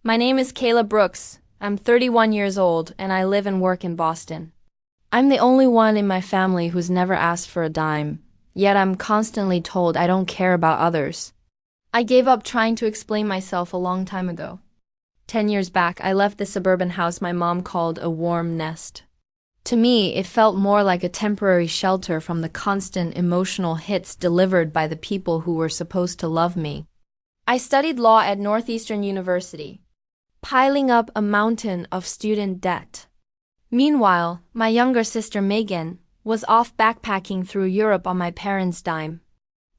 My name is Kayla Brooks. I'm 31 years old, and I live and work in Boston. I'm the only one in my family who's never asked for a dime, yet I'm constantly told I don't care about others. I gave up trying to explain myself a long time ago. 10 years back, I left the suburban house my mom called a warm nest. To me, it felt more like a temporary shelter from the constant emotional hits delivered by the people who were supposed to love me. I studied law at Northeastern University, piling up a mountain of student debt. Meanwhile, my younger sister Megan was off backpacking through Europe on my parents' dime.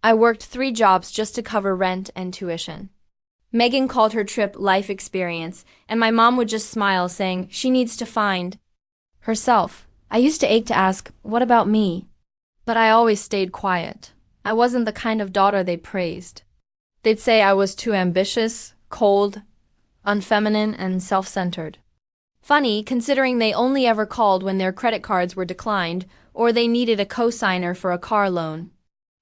I worked 3 jobs just to cover rent and tuition. Megan called her trip life experience, and my mom would just smile, saying she needs to find herself. I used to ache to ask, what about me? But I always stayed quiet. I wasn't the kind of daughter they praised. They'd say I was too ambitious, cold, unfeminine, and self-centered. Funny, considering they only ever called when their credit cards were declined or they needed a cosigner for a car loan.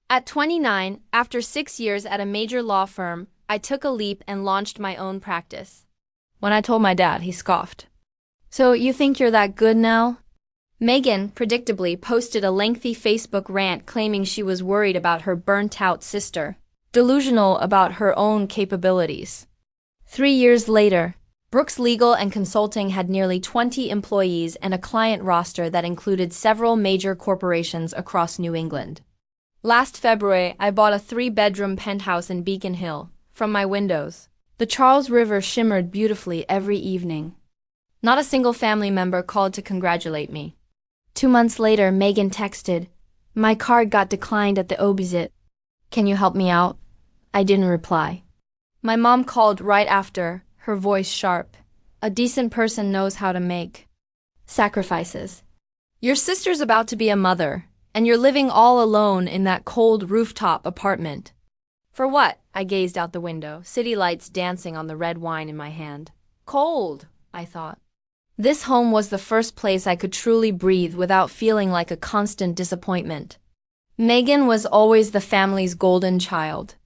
At 29, after 6 years at a major law firm, I took a leap and launched my own practice. When I told my dad, he scoffed. So you think you're that good now? Megan, predictably, posted a lengthy Facebook rant claiming she was worried about her burnt-out sister, delusional about her own capabilities. 3 years later, Brooks Legal and Consulting had nearly 20 employees and a client roster that included several major corporations across New England. Last February, I bought a 3-bedroom penthouse in Beacon Hill. From my windows, the Charles River shimmered beautifully every evening. Not a single family member called to congratulate me. 2 months later, Megan texted, "My card got declined at the Obizit. Can you help me out?" I didn't reply. My mom called right after, her voice sharp. A decent person knows how to make sacrifices. Your sister's about to be a mother, and you're living all alone in that cold rooftop apartment. For what? I gazed out the window, city lights dancing on the red wine in my hand. Cold, I thought. This home was the first place I could truly breathe without feeling like a constant disappointment. Megan was always the family's golden child.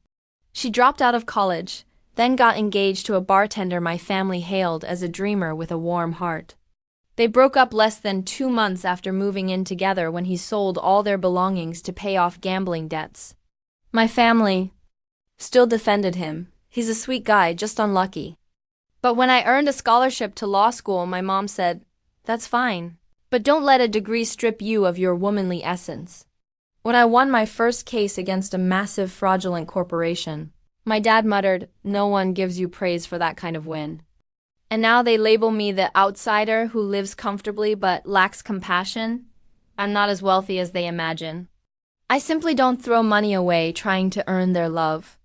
She dropped out of college, then got engaged to a bartender my family hailed as a dreamer with a warm heart. They broke up less than 2 months after moving in together when he sold all their belongings to pay off gambling debts. My family still defended him. He's a sweet guy, just unlucky. But when I earned a scholarship to law school, my mom said, "That's fine, but don't let a degree strip you of your womanly essence." When I won my first case against a massive fraudulent corporation, my dad muttered, "No one gives you praise for that kind of win." And now they label me the outsider who lives comfortably but lacks compassion. I'm not as wealthy as they imagine. I simply don't throw money away trying to earn their love.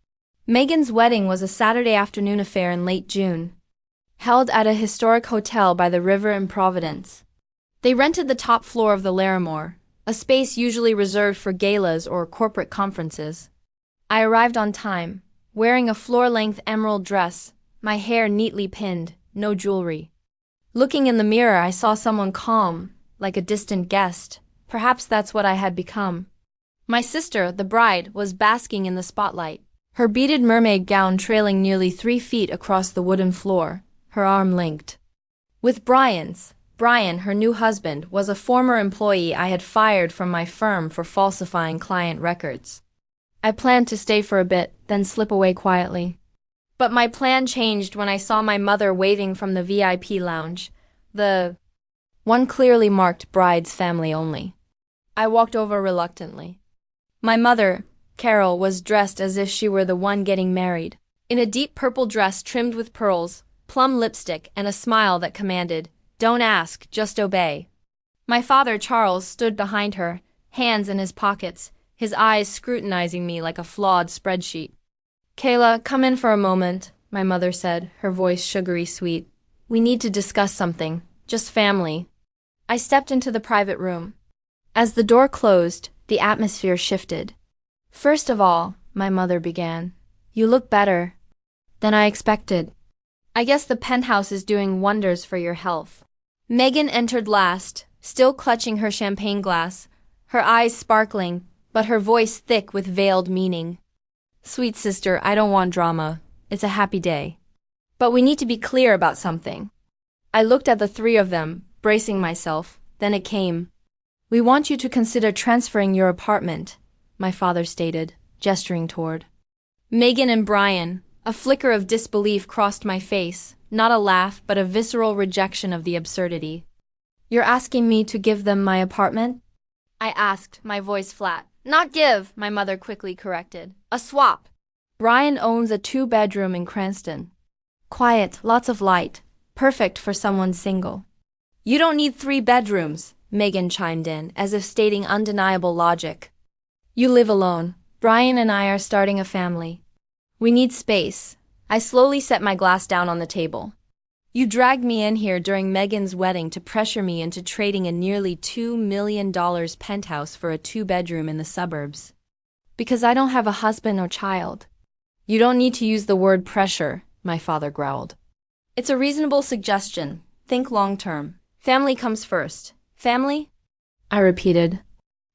Megan's wedding was a Saturday afternoon affair in late June, held at a historic hotel by the river in Providence. They rented the top floor of the Larimore, a space usually reserved for galas or corporate conferences. I arrived on time, wearing a floor-length emerald dress, my hair neatly pinned, no jewelry. Looking in the mirror, I saw someone calm, like a distant guest. Perhaps that's what I had become. My sister, the bride, was basking in the spotlight, her beaded mermaid gown trailing nearly 3 feet across the wooden floor, her arm linked with Brian's. Brian, her new husband, was a former employee I had fired from my firm for falsifying client records. I planned to stay for a bit, then slip away quietly. But my plan changed when I saw my mother waving from the VIP lounge, the one clearly marked bride's family only. I walked over reluctantly. My mother, Carol, was dressed as if she were the one getting married, in a deep purple dress trimmed with pearls, plum lipstick, and a smile that commanded, "Don't ask, just obey." My father, Charles, stood behind her, hands in his pockets, his eyes scrutinizing me like a flawed spreadsheet. "Kayla, come in for a moment," my mother said, her voice sugary sweet. "We need to discuss something, just family." I stepped into the private room. As the door closed, the atmosphere shifted. "First of all," my mother began, "you look better than I expected. I guess the penthouse is doing wonders for your health." Megan entered last, still clutching her champagne glass, her eyes sparkling, but her voice thick with veiled meaning. "Sweet sister, I don't want drama. It's a happy day." But we need to be clear about something. I looked at the three of them, bracing myself. Then it came. We want you to consider transferring your apartment, my father stated, gesturing toward Megan and Brian. A flicker of disbelief crossed my face, not a laugh but a visceral rejection of the absurdity. You're asking me to give them my apartment? I asked, my voice flat. Not give, my mother quickly corrected. A swap. Brian owns a 2-bedroom in Cranston. Quiet, lots of light. Perfect for someone single. You don't need 3 bedrooms, Megan chimed in, as if stating undeniable logic. You live alone. Brian and I are starting a family. We need space. I slowly set my glass down on the table. You dragged me in here during Megan's wedding to pressure me into trading a nearly $2 million penthouse for a 2-bedroom in the suburbs. Because I don't have a husband or child. You don't need to use the word pressure, my father growled. It's a reasonable suggestion. Think long term. Family comes first. Family? I repeated.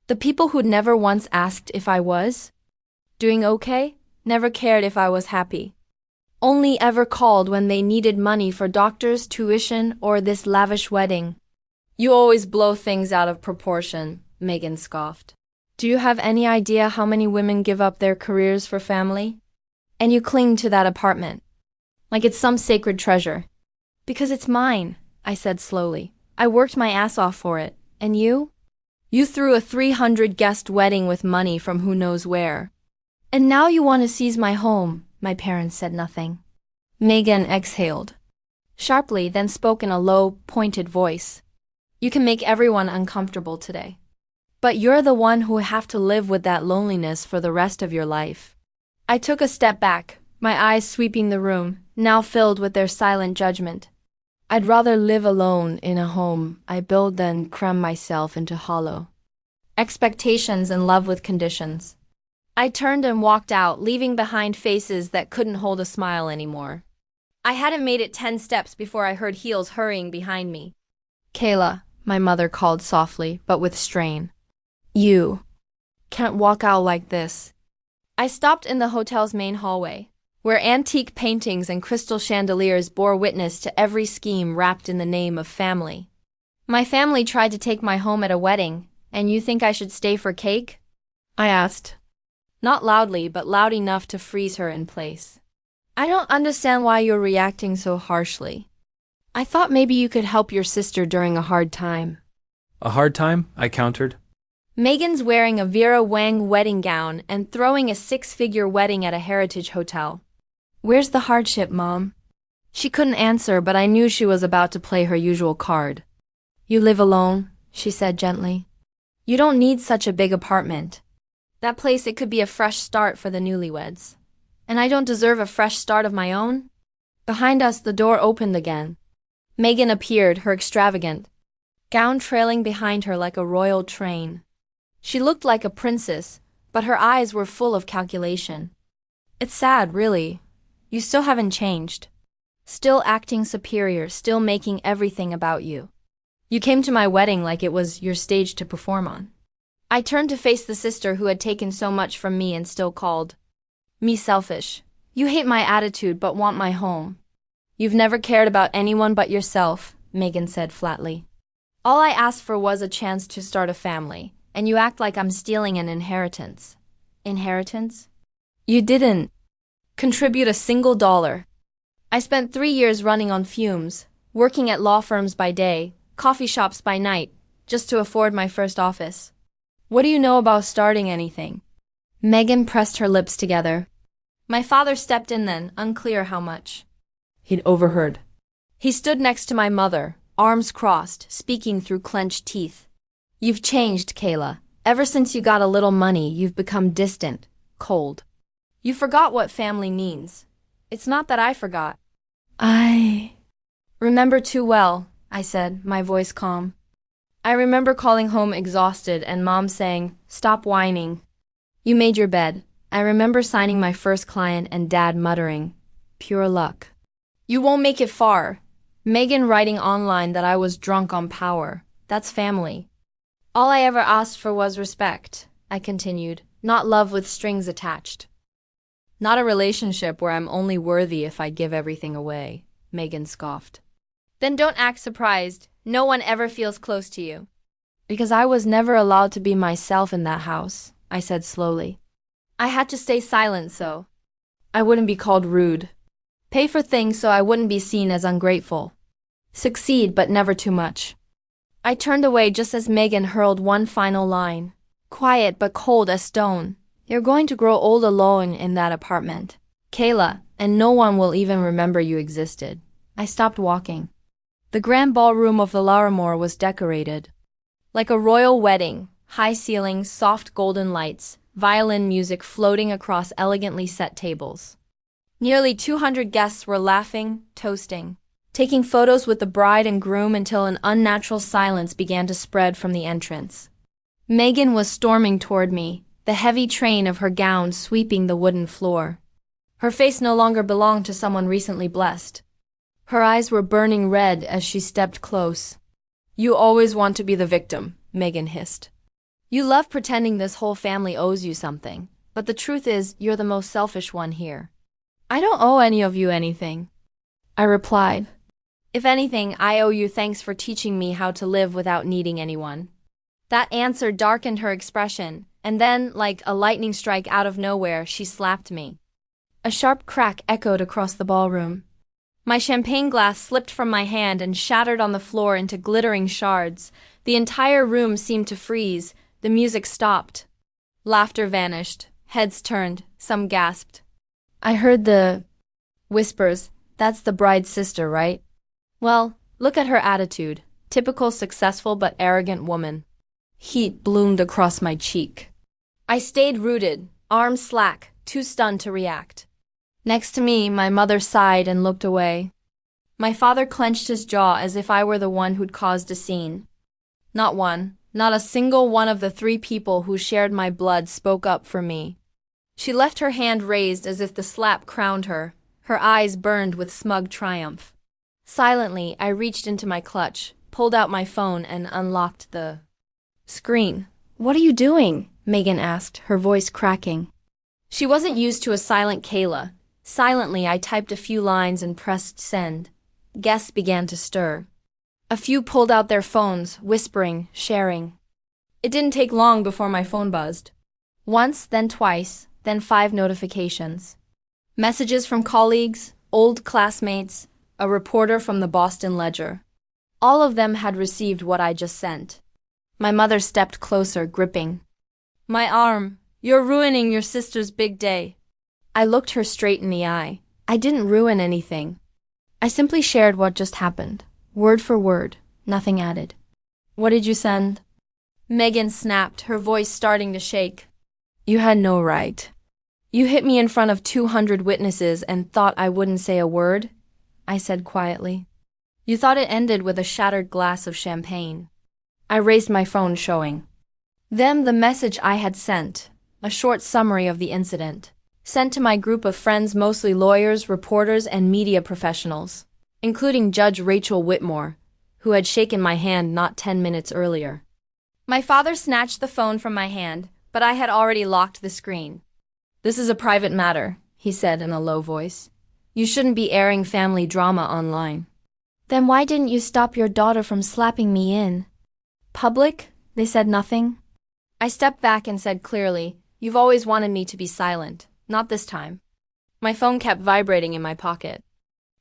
The people who'd never once asked if I was doing okay, never cared if I was happy. Only ever called when they needed money for doctors, tuition, or this lavish wedding. You always blow things out of proportion, Megan scoffed. Do you have any idea how many women give up their careers for family? And you cling to that apartment. Like it's some sacred treasure. Because it's mine, I said slowly. I worked my ass off for it. And you? You threw a 300-guest wedding with money from who knows where. And now you want to seize my home. My parents said nothing. Megan exhaled sharply, then spoke in a low, pointed voice. You can make everyone uncomfortable today. But you're the one who will have to live with that loneliness for the rest of your life. I took a step back, my eyes sweeping the room, now filled with their silent judgment. I'd rather live alone in a home I build than cram myself into hollow expectations and love with conditions. I turned and walked out, leaving behind faces that couldn't hold a smile anymore. I hadn't made it 10 steps before I heard heels hurrying behind me. Kayla, my mother called softly, but with strain. You can't walk out like this. I stopped in the hotel's main hallway, where antique paintings and crystal chandeliers bore witness to every scheme wrapped in the name of family. My family tried to take my home at a wedding, and you think I should stay for cake? I asked. Not loudly, but loud enough to freeze her in place. I don't understand why you're reacting so harshly. I thought maybe you could help your sister during a hard time. A hard time? I countered. Megan's wearing a Vera Wang wedding gown and throwing a 6-figure wedding at a heritage hotel. Where's the hardship, Mom? She couldn't answer, but I knew she was about to play her usual card. You live alone, she said gently. You don't need such a big apartment. That place, it could be a fresh start for the newlyweds. And I don't deserve a fresh start of my own? Behind us, the door opened again. Megan appeared, her extravagant gown trailing behind her like a royal train. She looked like a princess, but her eyes were full of calculation. It's sad, really. You still haven't changed. Still acting superior, still making everything about you. You came to my wedding like it was your stage to perform on. I turned to face the sister who had taken so much from me and still called me selfish. You hate my attitude but want my home. You've never cared about anyone but yourself, Megan said flatly. All I asked for was a chance to start a family, and you act like I'm stealing an inheritance. Inheritance? You didn't contribute a single dollar. I spent 3 years running on fumes, working at law firms by day, coffee shops by night, just to afford my first office. What do you know about starting anything? Megan pressed her lips together. My father stepped in then, unclear how much. He'd overheard. He stood next to my mother, arms crossed, speaking through clenched teeth. You've changed, Kayla. Ever since you got a little money, you've become distant, cold. You forgot what family means. It's not that I forgot. I remember too well, I said, my voice calm. I remember calling home exhausted and Mom saying, stop whining. You made your bed. I remember signing my first client and Dad muttering, pure luck. You won't make it far. Megan writing online that I was drunk on power. That's family. All I ever asked for was respect, I continued, not love with strings attached. Not a relationship where I'm only worthy if I give everything away, Megan scoffed. Then don't act surprised. No one ever feels close to you. Because I was never allowed to be myself in that house, I said slowly. I had to stay silent so I wouldn't be called rude. Pay for things so I wouldn't be seen as ungrateful. Succeed but never too much. I turned away just as Megan hurled one final line. Quiet but cold as stone. You're going to grow old alone in that apartment, Kayla, and no one will even remember you existed. I stopped walking. The grand ballroom of the Larimore was decorated. Like a royal wedding, high ceilings, soft golden lights, violin music floating across elegantly set tables. Nearly 200 guests were laughing, toasting, taking photos with the bride and groom until an unnatural silence began to spread from the entrance. Megan was storming toward me, the heavy train of her gown sweeping the wooden floor. Her face no longer belonged to someone recently blessed. Her eyes were burning red as she stepped close. You always want to be the victim, Megan hissed. You love pretending this whole family owes you something, but the truth is you're the most selfish one here. I don't owe any of you anything, I replied. If anything, I owe you thanks for teaching me how to live without needing anyone. That answer darkened her expression, and then, like a lightning strike out of nowhere, she slapped me. A sharp crack echoed across the ballroom. My champagne glass slipped from my hand and shattered on the floor into glittering shards. The entire room seemed to freeze. The music stopped. Laughter vanished. Heads turned. Some gasped. I heard the whispers. That's the bride's sister, right? Well, look at her attitude. Typical successful but arrogant woman. Heat bloomed across my cheek. I stayed rooted, arms slack, too stunned to react. Next to me, my mother sighed and looked away. My father clenched his jaw as if I were the one who'd caused a scene. Not one, not a single one of the 3 people who shared my blood spoke up for me. She left her hand raised as if the slap crowned her. Her eyes burned with smug triumph. Silently, I reached into my clutch, pulled out my phone, and unlocked the screen. What are you doing? Megan asked, her voice cracking. She wasn't used to a silent Kayla. Silently, I typed a few lines and pressed send. Guests began to stir. A few pulled out their phones, whispering, sharing. It didn't take long before my phone buzzed. Once, then twice, then 5 notifications. Messages from colleagues, old classmates, a reporter from the Boston Ledger. All of them had received what I just sent. My mother stepped closer, gripping my arm. You're ruining your sister's big day. I looked her straight in the eye. I didn't ruin anything. I simply shared what just happened. Word for word, nothing added. What did you send? Megan snapped, her voice starting to shake. You had no right. You hit me in front of 200 witnesses and thought I wouldn't say a word? I said quietly. You thought it ended with a shattered glass of champagne. I raised my phone, showing them the message I had sent, a short summary of the incident, sent to my group of friends, mostly lawyers, reporters, and media professionals, including Judge Rachel Whitmore, who had shaken my hand not 10 minutes earlier. My father snatched the phone from my hand, but I had already locked the screen. This is a private matter, he said in a low voice. You shouldn't be airing family drama online. Then why didn't you stop your daughter from slapping me in public? They said nothing. I stepped back and said clearly, You've always wanted me to be silent, not this time. My phone kept vibrating in my pocket.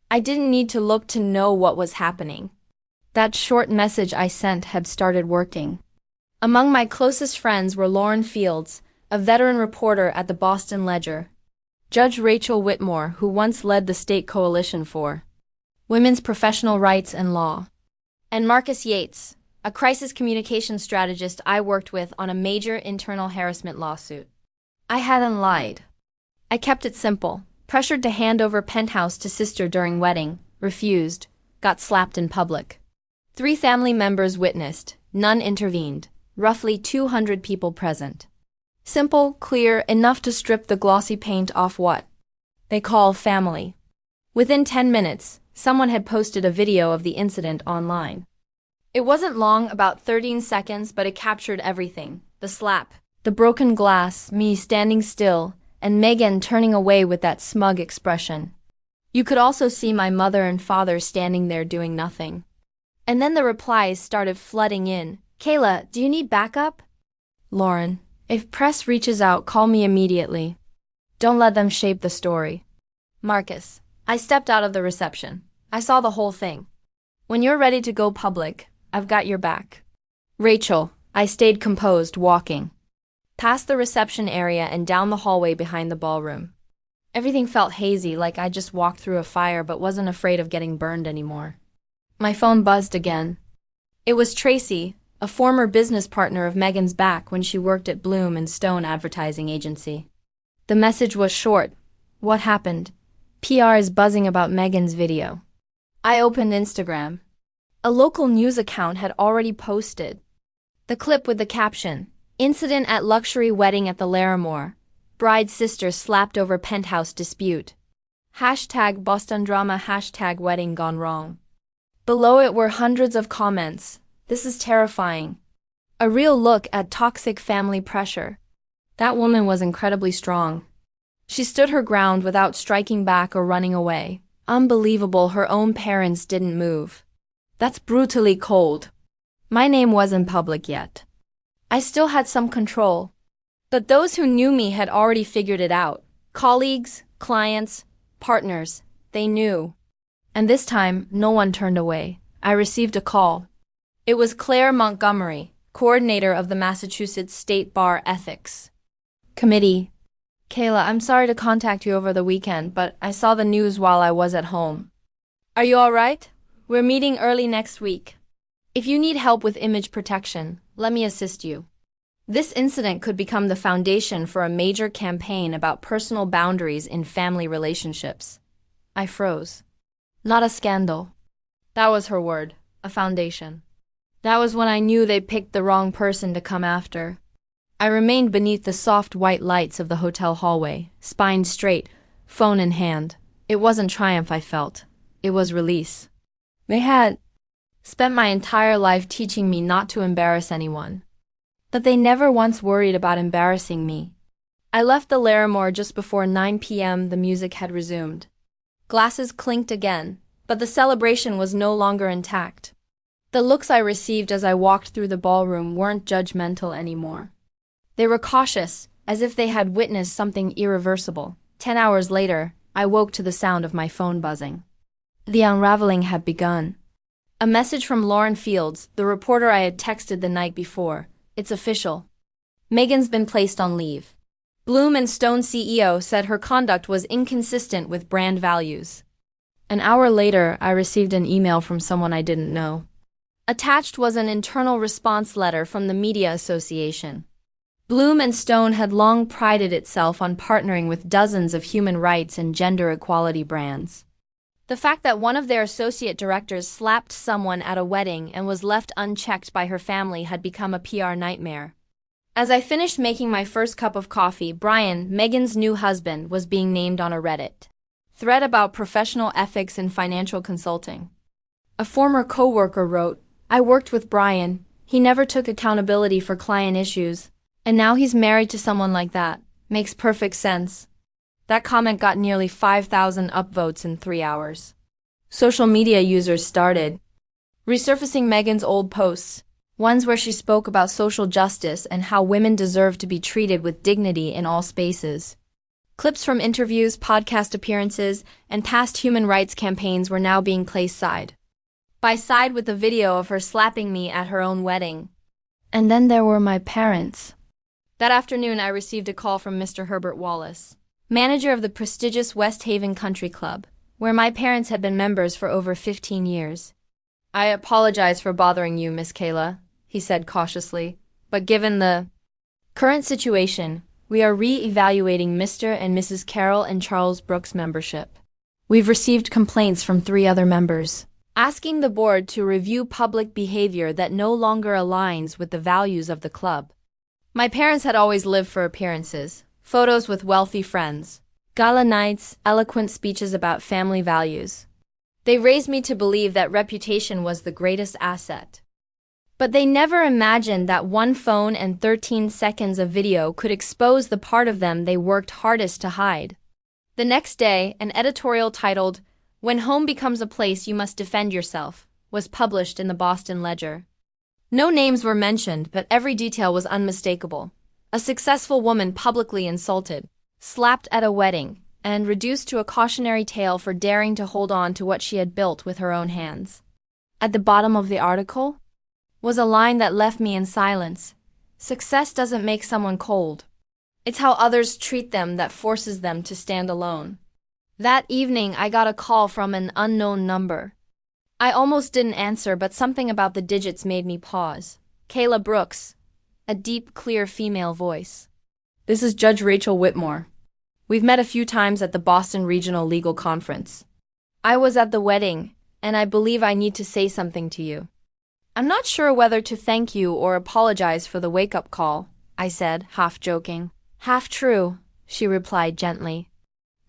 I didn't need to look to know what was happening. That short message I sent had started working. Among my closest friends were Lauren Fields, a veteran reporter at the Boston Ledger, Judge Rachel Whitmore, who once led the state coalition for women's professional rights and law, and Marcus Yates, a crisis communication strategist I worked with on a major internal harassment lawsuit. I hadn't lied. I kept it simple, pressured to hand over Penthouse to sister during wedding, refused, got slapped in public. 3 family members witnessed, none intervened, roughly 200 people present. Simple, clear, enough to strip the glossy paint off what they call family. Within 10 minutes, someone had posted a video of the incident online. It wasn't long, about 13 seconds, but it captured everything. The slap, the broken glass, me standing still, and Megan turning away with that smug expression. You could also see my mother and father standing there doing nothing. And then the replies started flooding in. Kayla, do you need backup? Lauren, if press reaches out, call me immediately. Don't let them shape the story. Marcus, I stepped out of the reception. I saw the whole thing. When you're ready to go public, I've got your back. Rachel, I stayed composed, walking past the reception area and down the hallway behind the ballroom. Everything felt hazy, like I just walked through a fire but wasn't afraid of getting burned anymore. My phone buzzed again. It was Tracy, a former business partner of Megan's back when she worked at Bloom & Stone Advertising Agency. The message was short. What happened? PR is buzzing about Megan's video. I opened Instagram. A local news account had already posted the clip with the caption, "Incident at luxury wedding at the Larimore. Bride's sister slapped over penthouse dispute. Hashtag Boston drama, hashtag wedding gone wrong." Below it were hundreds of comments. This is terrifying. A real look at toxic family pressure. That woman was incredibly strong. She stood her ground without striking back or running away. Unbelievable, her own parents didn't move. That's brutally cold. My name wasn't public yet. I still had some control. But those who knew me had already figured it out. Colleagues, clients, partners, they knew. And this time, no one turned away. I received a call. It was Claire Montgomery, coordinator of the Massachusetts State Bar Ethics Committee. Kayla, I'm sorry to contact you over the weekend, but I saw the news while I was at home. Are you all right? We're meeting early next week. If you need help with image protection, let me assist you. This incident could become the foundation for a major campaign about personal boundaries in family relationships. I froze. Not a scandal. That was her word, a foundation. That was when I knew they picked the wrong person to come after. I remained beneath the soft white lights of the hotel hallway, spine straight, phone in hand. It wasn't triumph I felt. It was release. They had spent my entire life teaching me not to embarrass anyone. But they never once worried about embarrassing me. I left the Larimore just before 9 p.m. The music had resumed. Glasses clinked again, but the celebration was no longer intact. The looks I received as I walked through the ballroom weren't judgmental anymore. They were cautious, as if they had witnessed something irreversible. 10 hours later, I woke to the sound of my phone buzzing. The unraveling had begun. A message from Lauren Fields, the reporter I had texted the night before. It's official. Megan's been placed on leave. Bloom & Stone CEO said her conduct was inconsistent with brand values. An hour later, I received an email from someone I didn't know. Attached was an internal response letter from the Media Association. Bloom & Stone had long prided itself on partnering with dozens of human rights and gender equality brands. The fact that one of their associate directors slapped someone at a wedding and was left unchecked by her family had become a PR nightmare. As I finished making my first cup of coffee, Brian, Megan's new husband, was being named on a Reddit thread about professional ethics in financial consulting. A former coworker wrote, "I worked with Brian. He never took accountability for client issues. And now he's married to someone like that. Makes perfect sense." That comment got nearly 5,000 upvotes in 3 hours. Social media users started resurfacing Megan's old posts, ones where she spoke about social justice and how women deserve to be treated with dignity in all spaces. Clips from interviews, podcast appearances, and past human rights campaigns were now being placed side by side with the video of her slapping me at her own wedding. And then there were my parents. That afternoon, I received a call from Mr. Herbert Wallace, manager of the prestigious West Haven Country Club, where my parents had been members for over 15 years. "I apologize for bothering you, Miss Kayla," he said cautiously, "but given the current situation, we are re-evaluating Mr. and Mrs. Carol and Charles Brooks' membership. We've received complaints from 3 other members, asking the board to review public behavior that no longer aligns with the values of the club." My parents had always lived for appearances. Photos with wealthy friends, gala nights, eloquent speeches about family values. They raised me to believe that reputation was the greatest asset. But they never imagined that one phone and 13 seconds of video could expose the part of them they worked hardest to hide. The next day, an editorial titled, "When Home Becomes a Place You Must Defend Yourself," was published in the Boston Ledger. No names were mentioned, but every detail was unmistakable. A successful woman publicly insulted, slapped at a wedding, and reduced to a cautionary tale for daring to hold on to what she had built with her own hands. At the bottom of the article was a line that left me in silence. Success doesn't make someone cold. It's how others treat them that forces them to stand alone. That evening, I got a call from an unknown number. I almost didn't answer, but something about the digits made me pause. Kayla Brooks, a deep, clear female voice. "This is Judge Rachel Whitmore. We've met a few times at the Boston Regional Legal Conference. I was at the wedding, and I believe I need to say something to you." "I'm not sure whether to thank you or apologize for the wake-up call," I said, half joking. "Half true," she replied gently.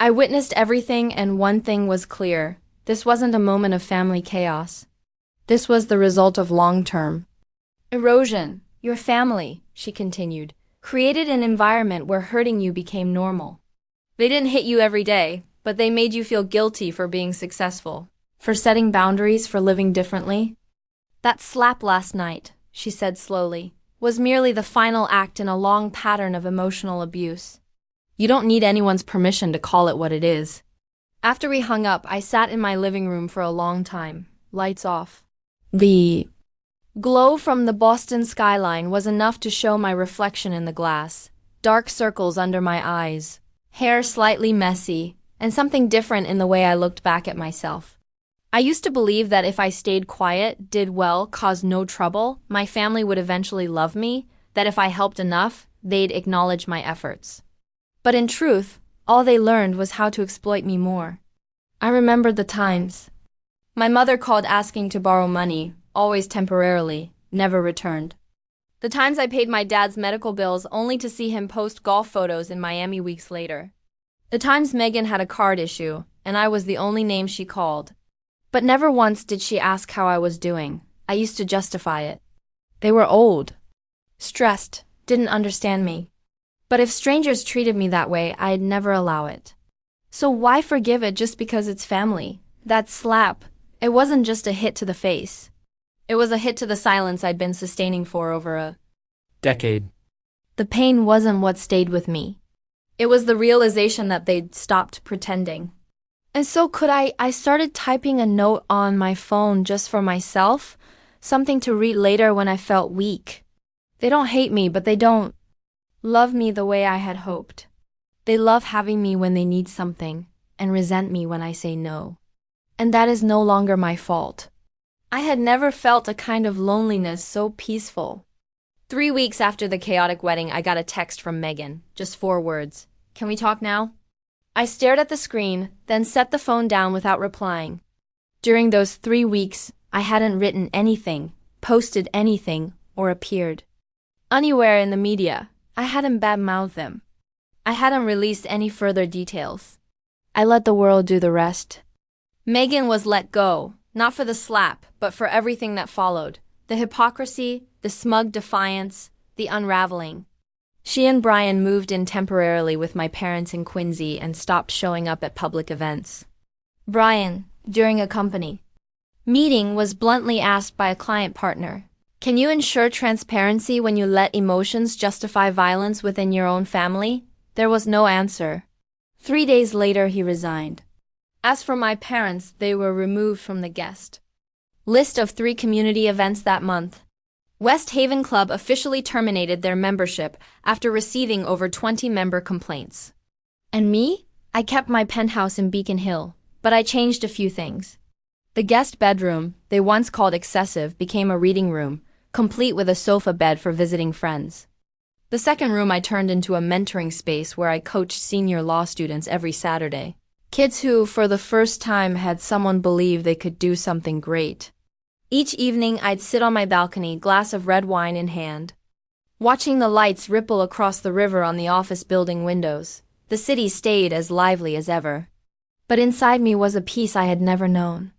"I witnessed everything, and one thing was clear. This wasn't a moment of family chaos. This was the result of long-term erosion. Your family," she continued, "created an environment where hurting you became normal. They didn't hit you every day, but they made you feel guilty for being successful, for setting boundaries, for living differently. That slap last night," she said slowly, "was merely the final act in a long pattern of emotional abuse. You don't need anyone's permission to call it what it is." After we hung up, I sat in my living room for a long time, lights off. The glow from the Boston skyline was enough to show my reflection in the glass, dark circles under my eyes, hair slightly messy, and something different in the way I looked back at myself. I used to believe that if I stayed quiet, did well, caused no trouble, my family would eventually love me, that if I helped enough, they'd acknowledge my efforts. But in truth, all they learned was how to exploit me more. I remembered the times my mother called asking to borrow money, always temporarily, never returned. The times I paid my dad's medical bills only to see him post golf photos in Miami weeks later. The times Megan had a card issue, and I was the only name she called. But never once did she ask how I was doing. I used to justify it. They were old, stressed, didn't understand me. But if strangers treated me that way, I'd never allow it. So why forgive it just because it's family? That slap, it wasn't just a hit to the face. It was a hit to the silence I'd been sustaining for over a Decade. The pain wasn't what stayed with me. It was the realization that they'd stopped pretending. And so I started typing a note on my phone just for myself, something to read later when I felt weak. They don't hate me, but they don't love me the way I had hoped. They love having me when they need something, and resent me when I say no. And that is no longer my fault. I had never felt a kind of loneliness so peaceful. 3 weeks after the chaotic wedding, I got a text from Megan, just 4 words. "Can we talk now?" I stared at the screen, then set the phone down without replying. During those 3 weeks, I hadn't written anything, posted anything, or appeared anywhere in the media. I hadn't bad-mouthed them. I hadn't released any further details. I let the world do the rest. Megan was let go, not for the slap, but for everything that followed. The hypocrisy, the smug defiance, the unraveling. She and Brian moved in temporarily with my parents in Quincy and stopped showing up at public events. Brian, during a company meeting, was bluntly asked by a client partner, "Can you ensure transparency when you let emotions justify violence within your own family?" There was no answer. 3 days later, he resigned. As for my parents, they were removed from the guest list of 3 community events that month. West Haven Club officially terminated their membership after receiving over 20 member complaints. And me? I kept my penthouse in Beacon Hill, but I changed a few things. The guest bedroom, they once called excessive, became a reading room, complete with a sofa bed for visiting friends. The second room I turned into a mentoring space where I coached senior law students every Saturday. Kids who, for the first time, had someone believe they could do something great. Each evening, I'd sit on my balcony, glass of red wine in hand, watching the lights ripple across the river on the office building windows. The city stayed as lively as ever. But inside me was a peace I had never known.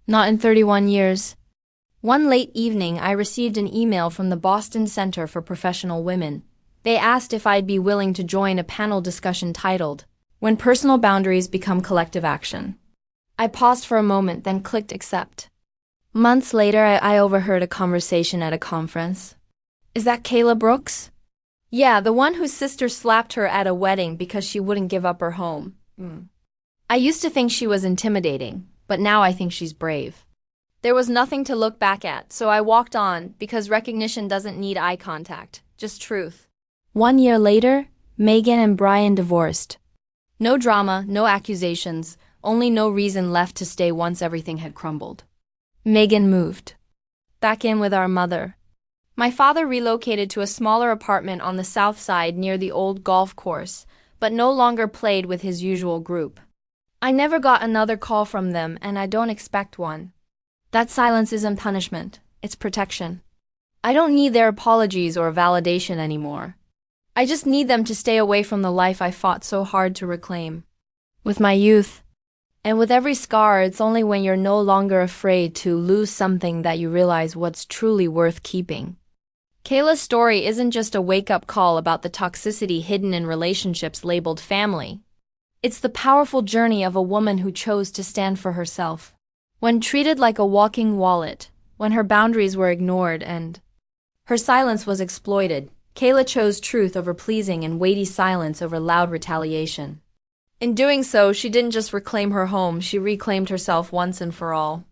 Not in 31 years. One late evening, I received an email from the Boston Center for Professional Women. They asked if I'd be willing to join a panel discussion titled, When Personal Boundaries Become Collective Action. I paused for a moment, then clicked accept. Months later, I overheard a conversation at a conference. Is that Kayla Brooks? Yeah, the one whose sister slapped her at a wedding because she wouldn't give up her home. I used to think she was intimidating, but now I think she's brave. There was nothing to look back at, so I walked on because recognition doesn't need eye contact, just truth. 1 year later, Megan and Brian divorced. No drama, no accusations, only no reason left to stay once everything had crumbled. Megan moved back in with our mother. My father relocated to a smaller apartment on the south side near the old golf course, but no longer played with his usual group. I never got another call from them, and I don't expect one. That silence isn't punishment, it's protection. I don't need their apologies or validation anymore. I just need them to stay away from the life I fought so hard to reclaim. With my youth, and with every scar, it's only when you're no longer afraid to lose something that you realize what's truly worth keeping. Kayla's story isn't just a wake-up call about the toxicity hidden in relationships labeled family. It's the powerful journey of a woman who chose to stand for herself. When treated like a walking wallet, when her boundaries were ignored and her silence was exploited, Kayla chose truth over pleasing and weighty silence over loud retaliation. In doing so, she didn't just reclaim her home, she reclaimed herself once and for all.